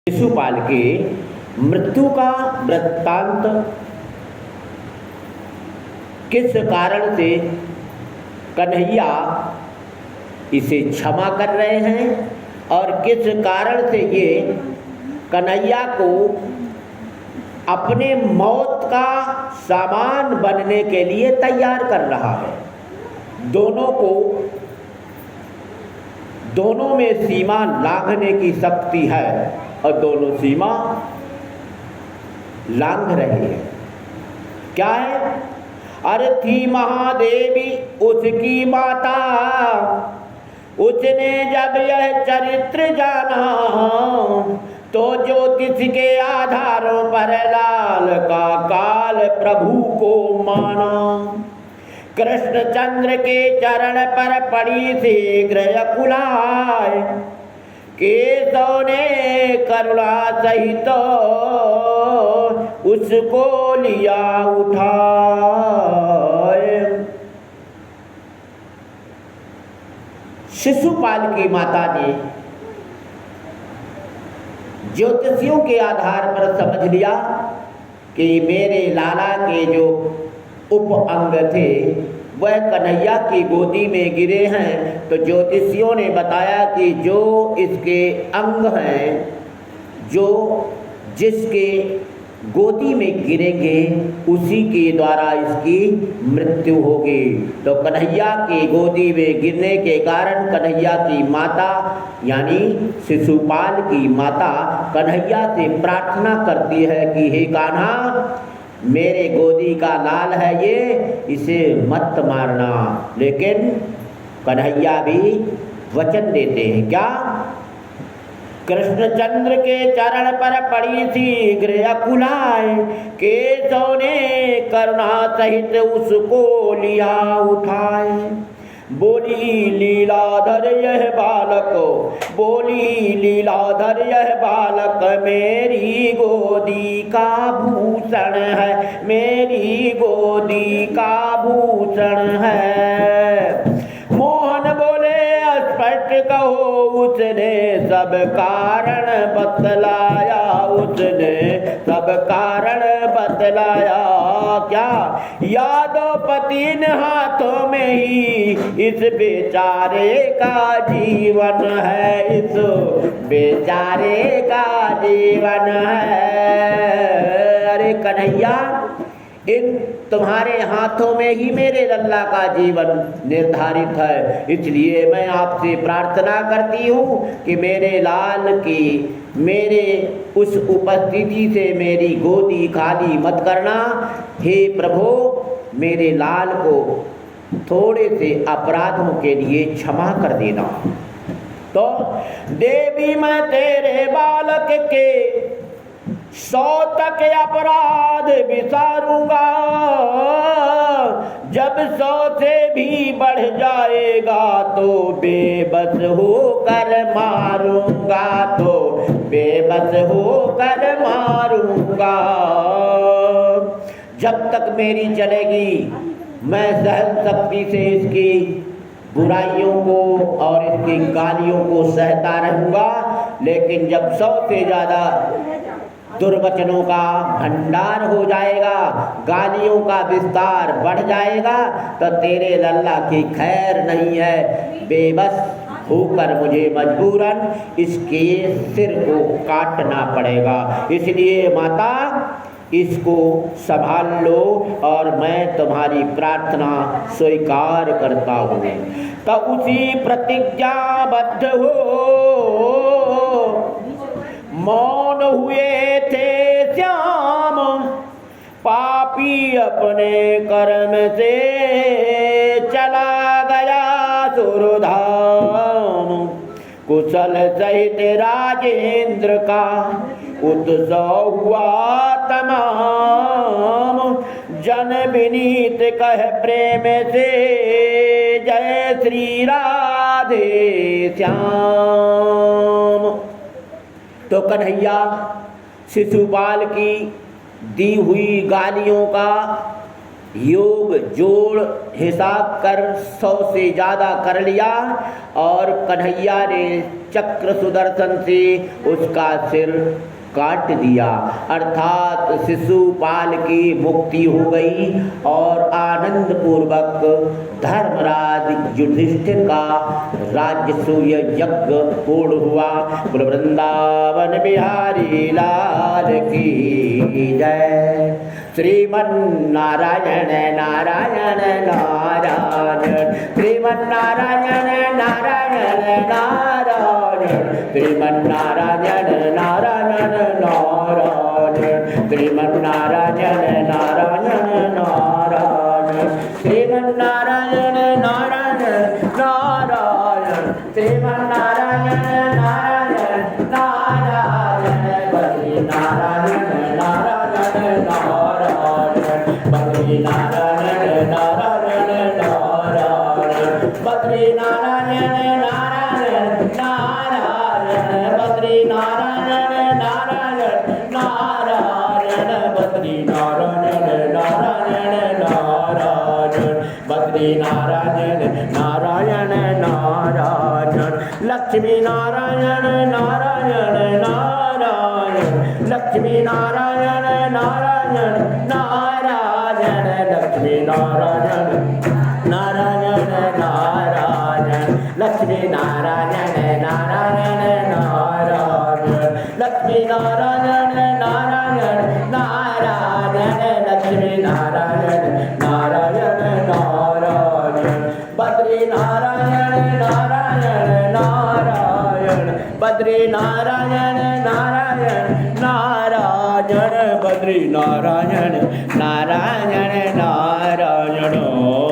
शिशुपाल के मृत्यु का वृत्तांत किस कारण से कन्हैया इसे क्षमा कर रहे हैं और किस कारण से ये कन्हैया को अपने मौत का सामान बनने के लिए तैयार कर रहा है। दोनों में सीमा लांघने की शक्ति है और दोनों सीमा लांघ रहे हैं। क्या है? अरे थी महादेवी उसकी माता, उसने जब यह चरित्र जाना तो ज्योतिष के आधारों पर लाल का काल प्रभु को माना। कृष्णचंद्र के चरण पर पड़ी शीघ्र अकुलाए, केशव ने करुणा सहित उसको लिया उठाए। शिशुपाल की माता ने ज्योतिषियों के आधार पर समझ लिया कि मेरे लाला के जो उप अंग थे वह कन्हैया की गोदी में गिरे हैं। तो ज्योतिषियों ने बताया कि जो इसके अंग हैं, जो जिसके गोदी में गिरेंगे उसी के द्वारा इसकी मृत्यु होगी। तो कन्हैया की गोदी में गिरने के कारण कन्हैया की माता यानी शिशुपाल की माता कन्हैया से प्रार्थना करती है कि हे कान्हा, मेरे गोदी का लाल है ये, इसे मत मारना। लेकिन कन्हैया भी वचन देते हैं। क्या? कृष्णचंद्र के चरण पर पड़ी शीघ्र अकुलाए, केशव ने करुणा सहित उसको लिया उठाए। बोली लीलाधर यह बालक, बोली लीलाधर यह बालक मेरी गोदी का भूषण है, मेरी गोदी का भूषण है। मोहन बोले स्पष्ट कहो, उसने सब कारण बतलाया, उसने सब कारण बतलाया। क्या? यादवपति ने हाथों में ही इस बेचारे का जीवन है, इस बेचारे का जीवन है। अरे कन्हैया, इन तुम्हारे हाथों में ही मेरे लल्ला का जीवन निर्धारित है, इसलिए मैं आपसे प्रार्थना करती हूँ कि मेरे लाल की मेरे उस उपस्थिति से मेरी गोदी खाली मत करना। हे प्रभु, मेरे लाल को थोड़े से अपराधों के लिए क्षमा कर देना। तो देवी, मैं तेरे बालक के 100 तक अपराध विसारूंगा, जब 100 से भी बढ़ जाएगा तो बेबस होकर मारूंगा, तो बेबस होकर मारूंगा। जब तक मेरी चलेगी मैं सहन शक्ति से इसकी बुराइयों को और इसकी गालियों को सहता रहूंगा, लेकिन जब 100 से ज़्यादा दुर्वचनों का भंडार हो जाएगा, गालियों का विस्तार बढ़ जाएगा, तो तेरे लल्ला की खैर नहीं है। बेबस होकर मुझे मजबूरन इसके सिर को काटना पड़ेगा। इसलिए माता, इसको संभाल लो और मैं तुम्हारी प्रार्थना स्वीकार करता हूँ। तो उसी प्रतिज्ञाबद्ध हो मौन हुए थे श्याम, पापी अपने कर्म से चला गया सुरधाम। कुशल सहित राजेंद्र का उत्सव हुआ तमाम, जन विनीत कह प्रेम से जय श्री राधे श्याम। तो कन्हैया शिशुपाल की दी हुई गालियों का योग जोड़ हिसाब कर 100 से ज़्यादा कर लिया और कन्हैया ने चक्र सुदर्शन से उसका सिर काट दिया, अर्थात शिशुपाल की मुक्ति हो गई और आनंद पूर्वक धर्मराज युधिष्ठिर का राजसूय यज्ञ पूर्ण हुआ। बोल वृंदावन बिहारी लाल की जय। श्रीमन्नारायण नारायण नारायण, श्रीमन्नारायण नारायण नारायण, श्रीमन्नारायण नारायण नारायण, श्रीमन्नारायण नारायण नारायण, श्रीमन्नारायण नारायण नारायण, श्रीमन्नारायण नारायण नारायण, बद्री नारायण नारायण नारायण, बद्री नारायण नारायण नारायण, बद्री नारायण नारायण नारायण, बद्री नारायण नारायण नारायण, बद्री नारायण नारायण नारायण, बद्री नारायण नारायण नारायण, लक्ष्मी नारायण नारायण नारायण, लक्ष्मी नारायण नारायण नारायण, लक्ष्मी नारायण नारायण नारायण, लक्ष्मी नारायण नारायण नारायण, लक्ष्मी नारायण नारायण नारायण, लक्ष्मी नारायण नारायण नारायण, बद्री नारायण नारायण नारायण, बद्री नारायण नारायण नारायण, बद्री नारायण नारायण नारायण।